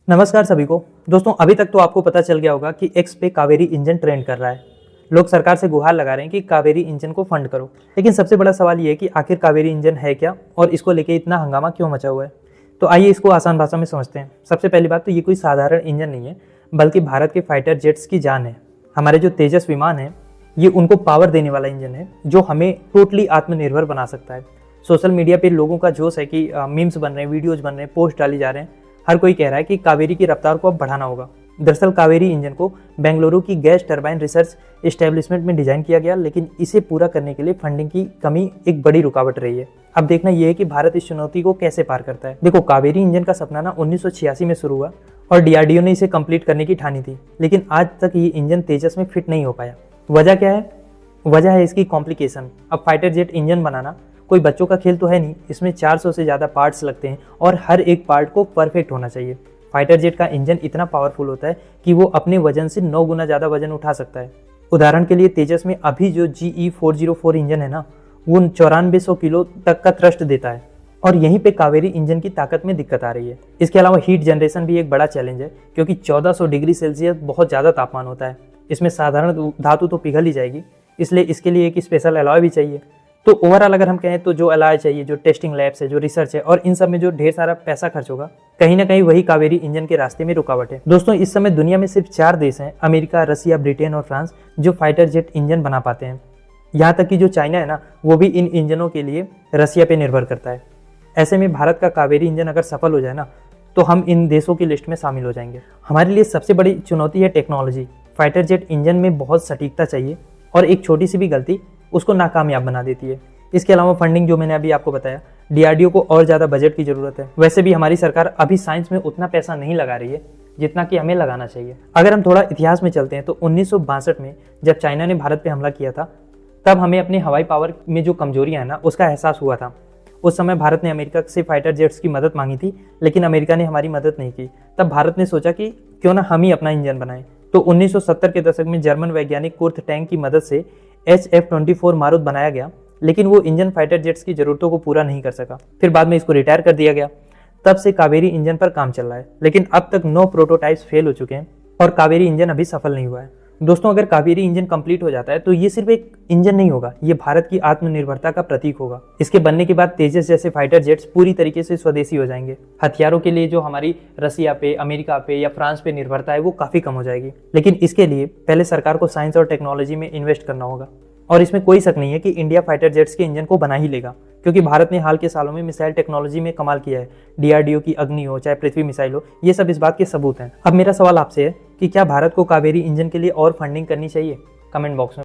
नमस्कार सभी को। दोस्तों अभी तक तो आपको पता चल गया होगा कि एक्स पे कावेरी इंजन ट्रेंड कर रहा है। लोग सरकार से गुहार लगा रहे हैं कि कावेरी इंजन को फंड करो। लेकिन सबसे बड़ा सवाल ये है कि आखिर कावेरी इंजन है क्या और इसको लेके इतना हंगामा क्यों मचा हुआ है। तो आइए इसको आसान भाषा में समझते हैं। सबसे पहली बात तो ये कोई साधारण इंजन नहीं है, बल्कि भारत के फाइटर जेट्स की जान है। हमारे जो तेजस विमान है ये उनको पावर देने वाला इंजन है जो हमें टोटली आत्मनिर्भर बना सकता है। सोशल मीडिया पे लोगों का जोश है कि मीम्स बन रहे हैं, वीडियोज बन रहे हैं, पोस्ट डाली जा रहे हैं। हर कोई कह रहा है कि कावेरी की रफ्तार को अब बढ़ाना होगा। दरअसल कावेरी इंजन को बेंगलुरु की गैस टरबाइन रिसर्च एस्टेब्लिशमेंट में डिजाइन किया गया, लेकिन इसे पूरा करने के लिए फंडिंग की कमी एक बड़ी रुकावट रही है। अब देखना यह है कि भारत इस चुनौती को कैसे पार करता है। देखो, कावेरी इंजन का सपना ना 1986 में शुरू हुआ और डीआरडीओ ने इसे कंप्लीट करने की ठानी थी, लेकिन आज तक ये इंजन तेजस में फिट नहीं हो पाया। वजह क्या है? वजह है इसकी कॉम्प्लिकेशन। अब फाइटर जेट इंजन बनाना कोई बच्चों का खेल तो है नहीं। इसमें 400 से ज़्यादा पार्ट्स लगते हैं और हर एक पार्ट को परफेक्ट होना चाहिए। फाइटर जेट का इंजन इतना पावरफुल होता है कि वो अपने वजन से 9 गुना ज़्यादा वजन उठा सकता है। उदाहरण के लिए तेजस में अभी जो GE404 इंजन है ना, वो 9400 किलो तक का थ्रस्ट देता है और यहीं पे कावेरी इंजन की ताकत में दिक्कत आ रही है। इसके अलावा हीट जनरेशन भी एक बड़ा चैलेंज है, क्योंकि 1400 डिग्री सेल्सियस बहुत ज़्यादा तापमान होता है। इसमें साधारण धातु तो पिघल ही जाएगी, इसलिए इसके लिए एक स्पेशल अलॉय भी चाहिए। तो ओवरऑल अगर हम कहें तो जो अलॉय चाहिए, जो टेस्टिंग लैब्स है, जो रिसर्च है और इन सब में जो ढेर सारा पैसा खर्च होगा, कहीं ना कहीं वही कावेरी इंजन के रास्ते में रुकावट है। दोस्तों इस समय दुनिया में सिर्फ 4 देश हैं, अमेरिका, रसिया, ब्रिटेन और फ्रांस, जो फाइटर जेट इंजन बना पाते हैं। यहाँ तक कि जो चाइना है ना, वो भी इन इंजनों के लिए रसिया पे निर्भर करता है। ऐसे में भारत का कावेरी इंजन अगर सफल हो जाए ना, तो हम इन देशों की लिस्ट में शामिल हो जाएंगे। हमारे लिए सबसे बड़ी चुनौती है टेक्नोलॉजी। फाइटर जेट इंजन में बहुत सटीकता चाहिए और एक छोटी सी भी गलती उसको नाकामयाब बना देती है। इसके अलावा फंडिंग, जो मैंने अभी आपको बताया, डीआरडीओ को और ज़्यादा बजट की ज़रूरत है। वैसे भी हमारी सरकार अभी साइंस में उतना पैसा नहीं लगा रही है जितना कि हमें लगाना चाहिए। अगर हम थोड़ा इतिहास में चलते हैं तो 1962 में जब चाइना ने भारत पे हमला किया था, तब हमें अपने हवाई पावर में जो कमजोरियाँ हैं ना, उसका एहसास हुआ था। उस समय भारत ने अमेरिका से फाइटर जेट्स की मदद मांगी थी, लेकिन अमेरिका ने हमारी मदद नहीं की। तब भारत ने सोचा कि क्यों ना हम ही अपना इंजन बनाएं। तो 1970 के दशक में जर्मन वैज्ञानिक कुर्थ टैंक की मदद से HF-24 मारुत बनाया गया, लेकिन वो इंजन फाइटर जेट्स की जरूरतों को पूरा नहीं कर सका। फिर बाद में इसको रिटायर कर दिया गया। तब से कावेरी इंजन पर काम चल रहा है, लेकिन अब तक 9 प्रोटोटाइप्स फेल हो चुके हैं और कावेरी इंजन अभी सफल नहीं हुआ है। दोस्तों अगर कावेरी इंजन कंप्लीट हो जाता है तो ये सिर्फ एक इंजन नहीं होगा, ये भारत की आत्मनिर्भरता का प्रतीक होगा। इसके बनने के बाद तेजस जैसे फाइटर जेट्स पूरी तरीके से स्वदेशी हो जाएंगे। हथियारों के लिए जो हमारी रसिया पे, अमेरिका पे या फ्रांस पे निर्भरता है वो काफी कम हो जाएगी। लेकिन इसके लिए पहले सरकार को साइंस और टेक्नोलॉजी में इन्वेस्ट करना होगा। और इसमें कोई शक नहीं है कि इंडिया फाइटर जेट्स के इंजन को बना ही लेगा, क्योंकि भारत ने हाल के सालों में मिसाइल टेक्नोलॉजी में कमाल किया है। डीआरडीओ की अग्नि हो चाहे पृथ्वी मिसाइल हो, ये सब इस बात के सबूत हैं। अब मेरा सवाल आपसे है कि क्या भारत को कावेरी इंजन के लिए और फंडिंग करनी चाहिए? कमेंट बॉक्स में